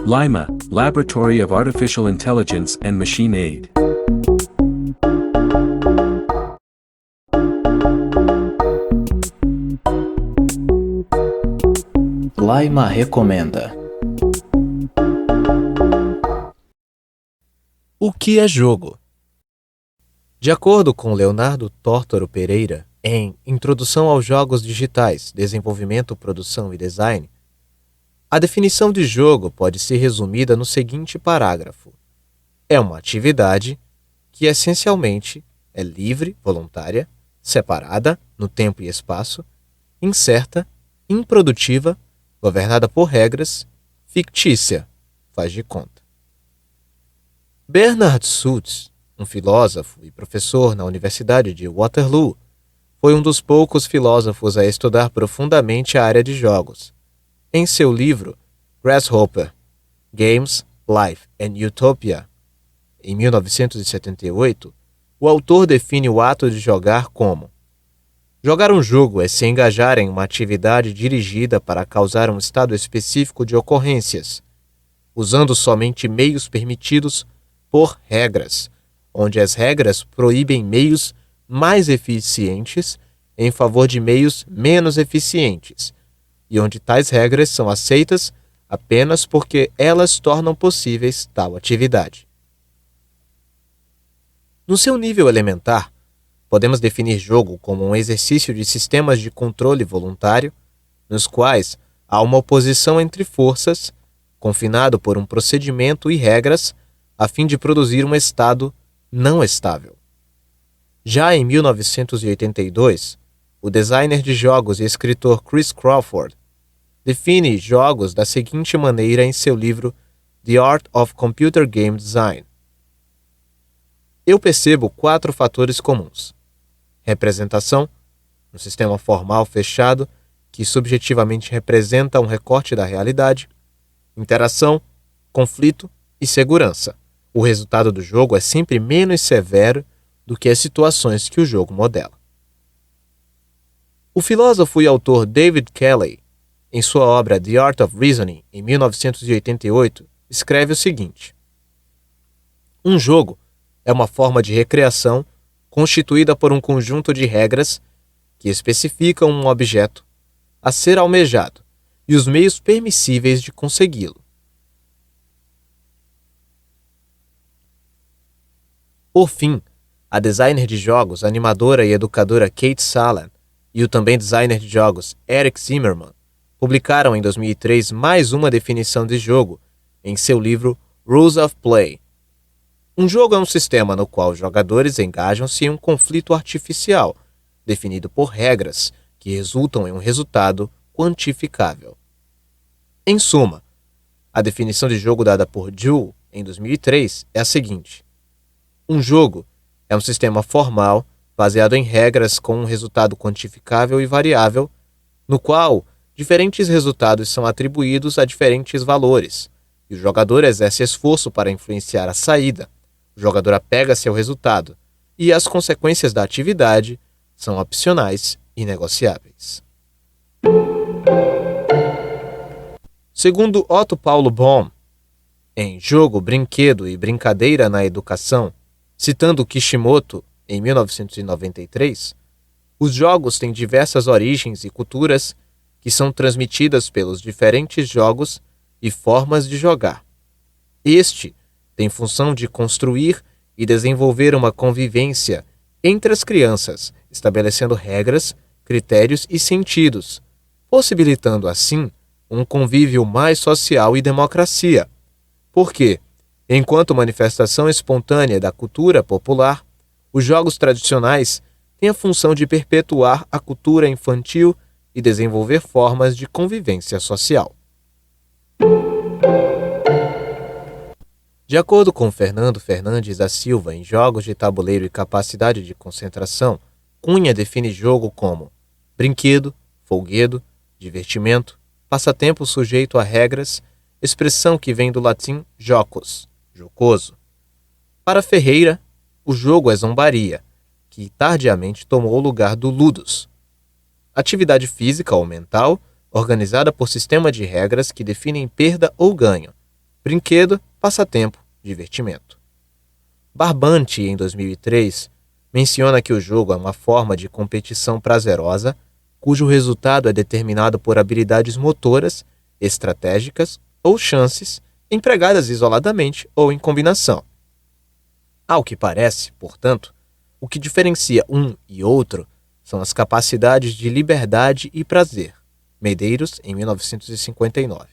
Lima, Laboratory of Artificial Intelligence and Machine Aid. Lima recomenda. O que é jogo? De acordo com Leonardo Tórtoro Pereira, em Introdução aos Jogos Digitais, Desenvolvimento, Produção e Design, a definição de jogo pode ser resumida no seguinte parágrafo: é uma atividade que essencialmente é livre, voluntária, separada no tempo e espaço, incerta, improdutiva, governada por regras, fictícia, faz de conta. Bernard Suits, um filósofo e professor na Universidade de Waterloo, foi um dos poucos filósofos a estudar profundamente a área de jogos. Em seu livro Grasshopper, Games, Life and Utopia, em 1978, o autor define o ato de jogar como: jogar um jogo é se engajar em uma atividade dirigida para causar um estado específico de ocorrências, usando somente meios permitidos por regras, onde as regras proíbem meios mais eficientes em favor de meios menos eficientes, e onde tais regras são aceitas apenas porque elas tornam possíveis tal atividade. No seu nível elementar, podemos definir jogo como um exercício de sistemas de controle voluntário, nos quais há uma oposição entre forças, confinado por um procedimento e regras, a fim de produzir um estado não estável. Já em 1982, o designer de jogos e escritor Chris Crawford define jogos da seguinte maneira em seu livro The Art of Computer Game Design. Eu percebo 4 fatores comuns: representação, um sistema formal fechado que subjetivamente representa um recorte da realidade; interação, conflito e segurança. O resultado do jogo é sempre menos severo do que as situações que o jogo modela. O filósofo e autor David Kelley, em sua obra The Art of Reasoning, em 1988, escreve o seguinte: um jogo é uma forma de recreação constituída por um conjunto de regras que especificam um objeto a ser almejado e os meios permissíveis de consegui-lo. Por fim, a designer de jogos, animadora e educadora Kate Salen e o também designer de jogos Eric Zimmerman publicaram em 2003 mais uma definição de jogo em seu livro Rules of Play. Um jogo é um sistema no qual os jogadores engajam-se em um conflito artificial, definido por regras que resultam em um resultado quantificável. Em suma, a definição de jogo dada por Joule em 2003 é a seguinte: um jogo é um sistema formal baseado em regras com um resultado quantificável e variável, no qual diferentes resultados são atribuídos a diferentes valores, e o jogador exerce esforço para influenciar a saída. O jogador apega-se ao resultado, e as consequências da atividade são opcionais e negociáveis. Segundo Otto Paulo Bohm, em Jogo, Brinquedo e Brincadeira na Educação, citando Kishimoto em 1993, os jogos têm diversas origens e culturas que são transmitidas pelos diferentes jogos e formas de jogar. Este tem função de construir e desenvolver uma convivência entre as crianças, estabelecendo regras, critérios e sentidos, possibilitando assim um convívio mais social e democracia. Porque, enquanto manifestação espontânea da cultura popular, os jogos tradicionais têm a função de perpetuar a cultura infantil e desenvolver formas de convivência social. De acordo com Fernando Fernandes da Silva em Jogos de Tabuleiro e Capacidade de Concentração, Cunha define jogo como brinquedo, folguedo, divertimento, passatempo sujeito a regras, expressão que vem do latim jocus, jocoso. Para Ferreira, o jogo é zombaria, que tardiamente tomou o lugar do ludus, atividade física ou mental organizada por sistema de regras que definem perda ou ganho, brinquedo, passatempo, divertimento. Barbante, em 2003, menciona que o jogo é uma forma de competição prazerosa, cujo resultado é determinado por habilidades motoras, estratégicas ou chances, empregadas isoladamente ou em combinação. Ao que parece, portanto, o que diferencia um e outro são as capacidades de liberdade e prazer, Medeiros, em 1959,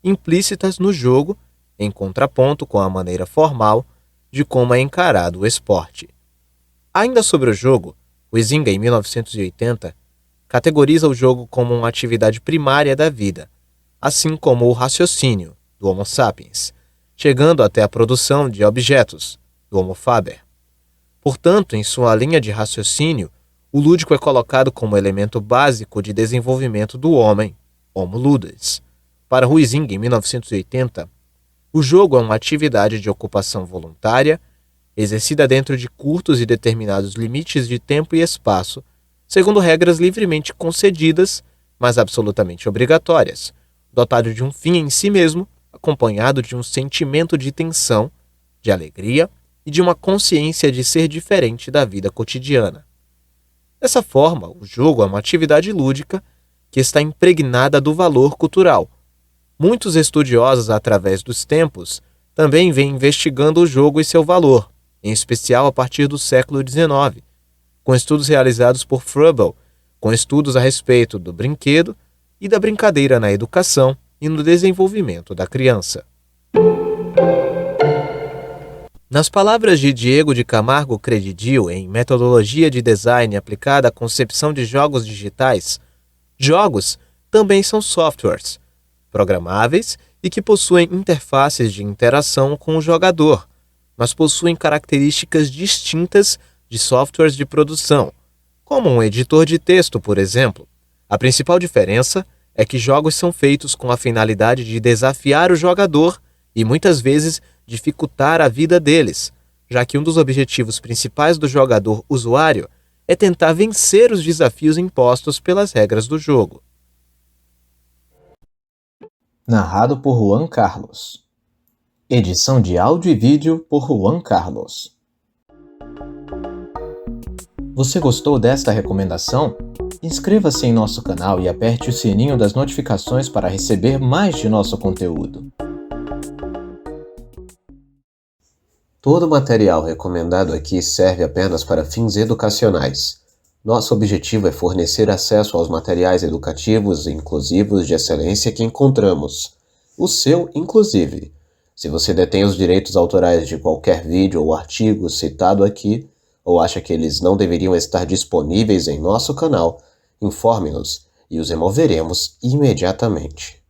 implícitas no jogo, em contraponto com a maneira formal de como é encarado o esporte. Ainda sobre o jogo, Huizinga, em 1980, categoriza o jogo como uma atividade primária da vida, assim como o raciocínio, do Homo sapiens, chegando até a produção de objetos, do Homo faber. Portanto, em sua linha de raciocínio, o lúdico é colocado como elemento básico de desenvolvimento do homem, Homo ludens. Para Huizinga, em 1980, o jogo é uma atividade de ocupação voluntária, exercida dentro de curtos e determinados limites de tempo e espaço, segundo regras livremente concedidas, mas absolutamente obrigatórias, dotado de um fim em si mesmo, acompanhado de um sentimento de tensão, de alegria e de uma consciência de ser diferente da vida cotidiana. Dessa forma, o jogo é uma atividade lúdica que está impregnada do valor cultural. Muitos estudiosos, através dos tempos, também vêm investigando o jogo e seu valor, em especial a partir do século XIX, com estudos realizados por Froebel, com estudos a respeito do brinquedo e da brincadeira na educação e no desenvolvimento da criança. Nas palavras de Diego de Camargo Credidio em Metodologia de Design aplicada à concepção de jogos digitais, jogos também são softwares, programáveis e que possuem interfaces de interação com o jogador, mas possuem características distintas de softwares de produção, como um editor de texto, por exemplo. A principal diferença é que jogos são feitos com a finalidade de desafiar o jogador e muitas vezes dificultar a vida deles, já que um dos objetivos principais do jogador-usuário é tentar vencer os desafios impostos pelas regras do jogo. Narrado por Juan Carlos. Edição de áudio e vídeo por Juan Carlos. Você gostou desta recomendação? Inscreva-se em nosso canal e aperte o sininho das notificações para receber mais de nosso conteúdo. Todo o material recomendado aqui serve apenas para fins educacionais. Nosso objetivo é fornecer acesso aos materiais educativos e inclusivos de excelência que encontramos. O seu, inclusive. Se você detém os direitos autorais de qualquer vídeo ou artigo citado aqui, ou acha que eles não deveriam estar disponíveis em nosso canal, informe-nos e os removeremos imediatamente.